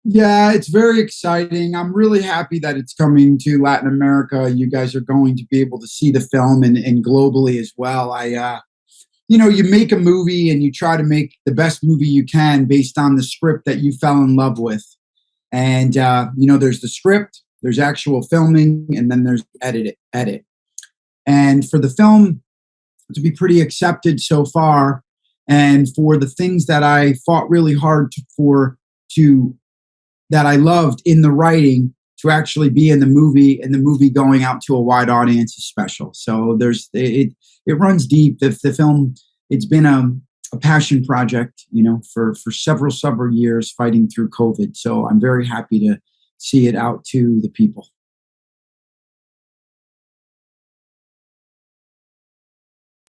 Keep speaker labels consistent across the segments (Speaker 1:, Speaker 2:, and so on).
Speaker 1: Yeah, it's very exciting. I'm really happy that it's coming to Latin America. You guys are going to be able to see the film and globally as well. You make a movie and you try to make the best movie you can based on the script that you fell in love with. And, there's the script, there's actual filming, and then there's edit. And for the film to be pretty accepted so far, and for the things that I fought really hard to that I loved in the writing to actually be in the movie, and the movie going out to a wide audience is special. So it runs deep. The film, it's been a passion project, for several years fighting through COVID. So I'm very happy to see it out to the people.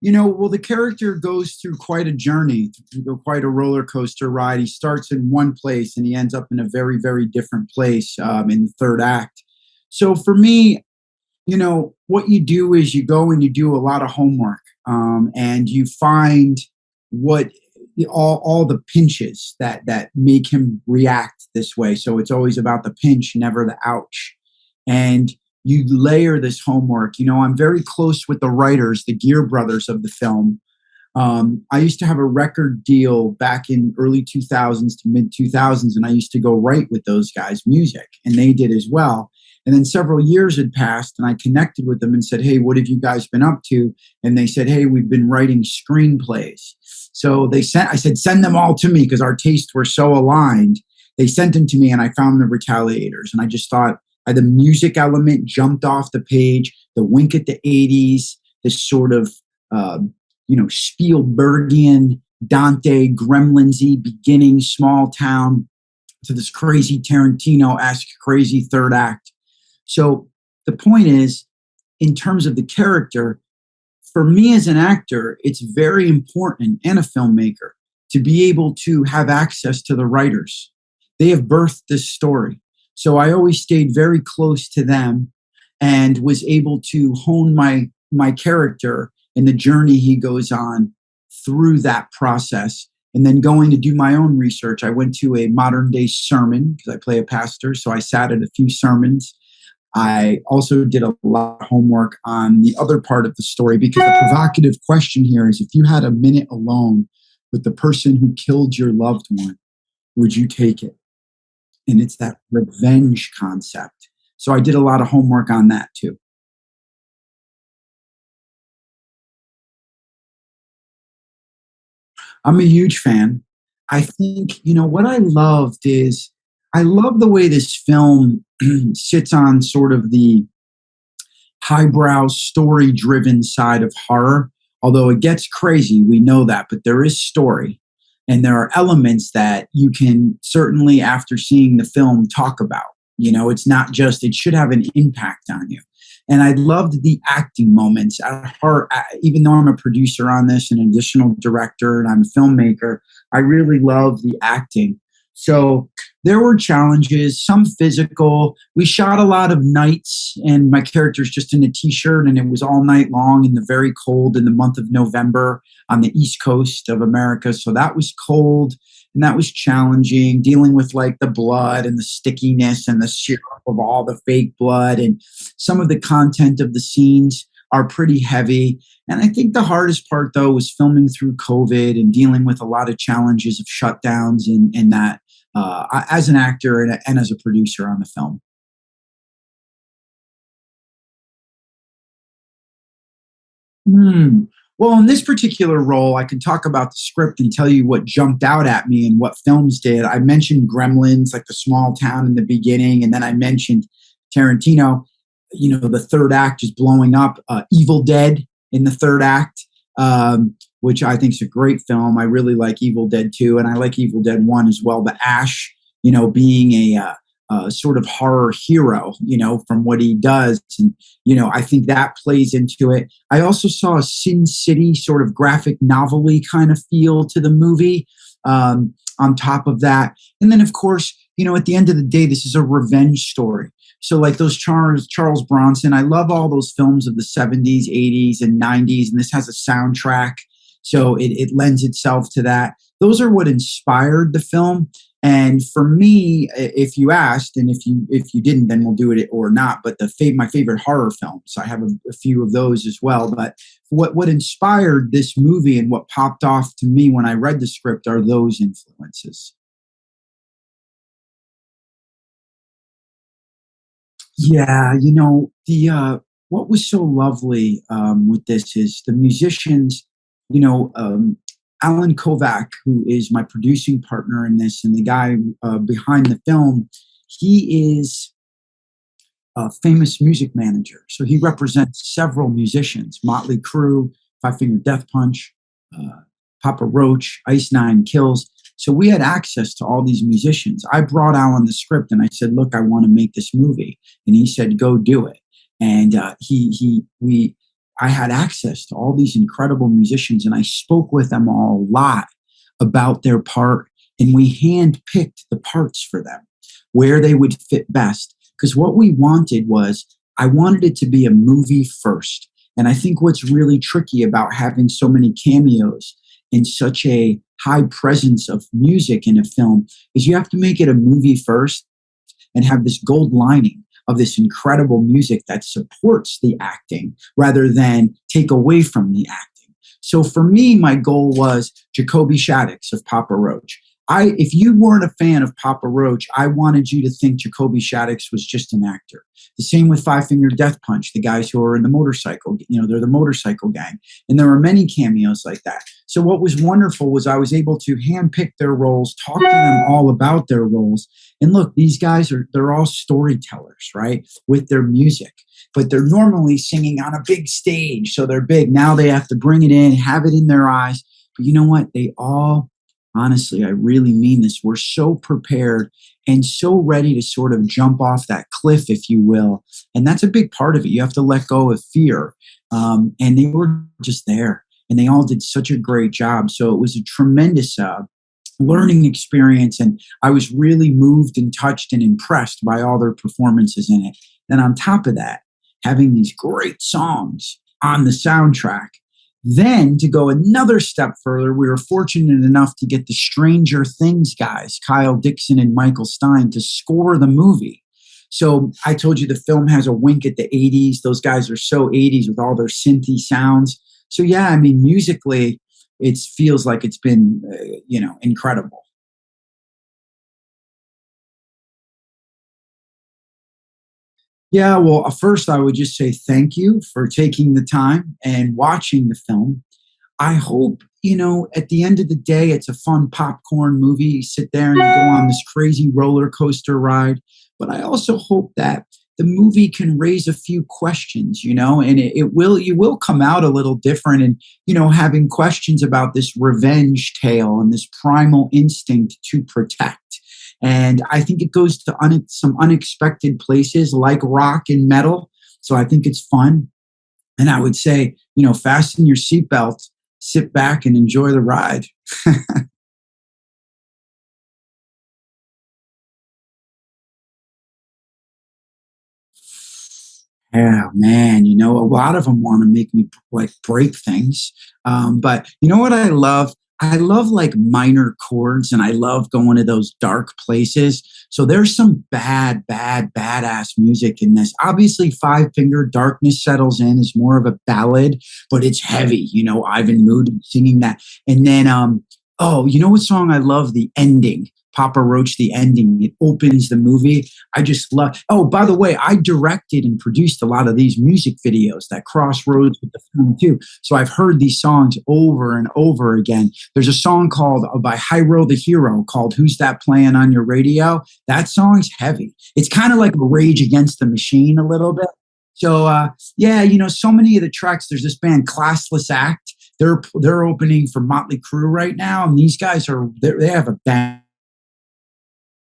Speaker 1: Well, the character goes through quite a journey, through quite a roller coaster ride. He starts in one place and he ends up in a very, very different place in the third act. So for me, what you do is you go and you do a lot of homework, and you find what all the pinches that make him react this way. So it's always about the pinch, never the ouch. And you layer this homework. I'm very close with the writers, the Gear brothers of the film. I used to have a record deal back in early 2000s to mid 2000s, and I used to go write with those guys music, and they did as well. And then several years had passed, and I connected with them and said, "Hey, what have you guys been up to?" And they said, "Hey, we've been writing screenplays." So I said, "Send them all to me," because our tastes were so aligned. They sent them to me, and I found the Retaliators, and I just thought the music element jumped off the page, the wink at the 80s, this sort of, Spielbergian, Dante, Gremlins-y beginning, small town, to this crazy Tarantino-esque crazy third act. So the point is, in terms of the character, for me as an actor, it's very important, and a filmmaker, to be able to have access to the writers. They have birthed this story. So I always stayed very close to them and was able to hone my character and the journey he goes on through that process. And then going to do my own research, I went to a modern day sermon because I play a pastor. So I sat at a few sermons. I also did a lot of homework on the other part of the story, because the provocative question here is, if you had a minute alone with the person who killed your loved one, would you take it? And it's that revenge concept. So I did a lot of homework on that too. I'm a huge fan. I think, what I loved is I love the way this film sits on sort of the highbrow story driven side of horror. Although it gets crazy, we know that, but there is story. And there are elements that you can certainly, after seeing the film, talk about. It's not just, it should have an impact on you. And I loved the acting moments at heart. Even though I'm a producer on this, an additional director, and I'm a filmmaker, I really love the acting. So there were challenges, some physical. We shot a lot of nights, and my character's just in a t-shirt, and it was all night long in the very cold in the month of November on the East Coast of America. So that was cold, and that was challenging, dealing with like the blood and the stickiness and the syrup of all the fake blood. And some of the content of the scenes are pretty heavy. And I think the hardest part, though, was filming through COVID and dealing with a lot of challenges of shutdowns and that as an actor and as a producer on the film. Hmm. Well, in this particular role, I can talk about the script and tell you what jumped out at me and what films did. I mentioned Gremlins, like the small town in the beginning, and then I mentioned Tarantino. The third act is blowing up. Evil Dead in the third act, which I think is a great film. I really like Evil Dead 2, and I like Evil Dead 1 as well. But Ash, being a sort of horror hero, from what he does. And, I think that plays into it. I also saw a Sin City sort of graphic novel-y kind of feel to the movie on top of that. And then, of course, at the end of the day, this is a revenge story. So like those Charles Bronson, I love all those films of the 70s, 80s, and 90s, and this has a soundtrack. So it lends itself to that. those are what inspired the film. And for me, if you asked, and if you didn't, then we'll do it or not. But my favorite horror films, I have a few of those as well. But what inspired this movie and what popped off to me when I read the script are those influences. Yeah, the what was so lovely with this is the musicians. You know, Alan Kovac, who is my producing partner in this, and the guy behind the film, he is a famous music manager. So he represents several musicians: Mötley Crüe, Five Finger Death Punch, uh, Papa Roach, Ice Nine Kills. So we had access to all these musicians. I brought Alan the script and I said, "Look, I want to make this movie," and he said, "Go do it." And I had access to all these incredible musicians, and I spoke with them all a lot about their part, and we handpicked the parts for them, where they would fit best. Because what we wanted was, I wanted it to be a movie first. And I think what's really tricky about having so many cameos in such a high presence of music in a film is you have to make it a movie first and have this gold lining of this incredible music that supports the acting rather than take away from the acting. So for me, my goal was Jacoby Shaddix of Papa Roach. If you weren't a fan of Papa Roach, I wanted you to think Jacoby Shaddix was just an actor. The same with Five Finger Death Punch, the guys who are in the motorcycle, they're the motorcycle gang. And there were many cameos like that. So what was wonderful was I was able to handpick their roles, talk to them all about their roles. And look, these guys they're all storytellers, right? With their music. But they're normally singing on a big stage. So they're big. Now they have to bring it in, have it in their eyes. But you know what? Honestly, I really mean this. We're so prepared and so ready to sort of jump off that cliff, if you will. And that's a big part of it. You have to let go of fear. And they were just there. And they all did such a great job. So it was a tremendous learning experience. And I was really moved and touched and impressed by all their performances in it. And on top of that, having these great songs on the soundtrack. Then to go another step further, we were fortunate enough to get the Stranger Things guys, Kyle Dixon and Michael Stein, to score the movie. So I told you the film has a wink at the 80s. Those guys are so 80s with all their synthy sounds. So yeah, I mean, musically, it feels like it's been, incredible. Yeah, well, first I would just say thank you for taking the time and watching the film. I hope, at the end of the day, it's a fun popcorn movie. You sit there and you go on this crazy roller coaster ride. But I also hope that the movie can raise a few questions, and you will come out a little different and, having questions about this revenge tale and this primal instinct to protect. And I think it goes to some unexpected places like rock and metal. So I think it's fun. And I would say, fasten your seatbelt, sit back and enjoy the ride. Yeah, man, a lot of them want to make me like break things. But you know what I love? I love like minor chords and I love going to those dark places. So there's some badass music in this. Obviously, Five Finger Darkness Settles In is more of a ballad, but it's heavy, Ivan Moody singing that. And then, you know what song I love? The ending. Papa Roach, the ending. It opens the movie. I just love. Oh, by the way, I directed and produced a lot of these music videos that crossroads with the film too. So I've heard these songs over and over again. There's a song called by Hyro the Hero called "Who's That Playing on Your Radio?" That song's heavy. It's kind of like a Rage Against the Machine a little bit. So yeah, so many of the tracks. There's this band Classless Act. They're opening for Mötley Crüe right now, and these guys they have a band.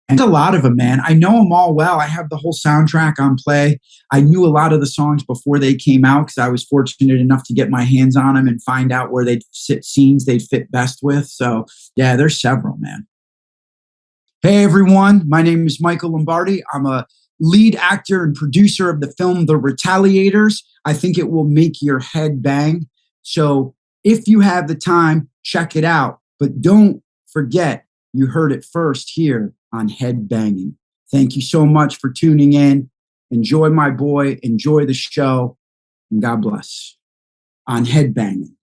Speaker 1: And a lot of them, man. I know them all well. I have the whole soundtrack on play. I knew a lot of the songs before they came out because I was fortunate enough to get my hands on them and find out where they'd sit scenes they'd fit best with. So yeah, there's several, man. Hey everyone, my name is Michael Lombardi. I'm a lead actor and producer of the film The Retaliators. I think it will make your head bang. So if you have the time, check it out. But don't forget you heard it first here on Headbanging. Thank you so much for tuning in. Enjoy my boy, enjoy the show, and God bless on Headbanging.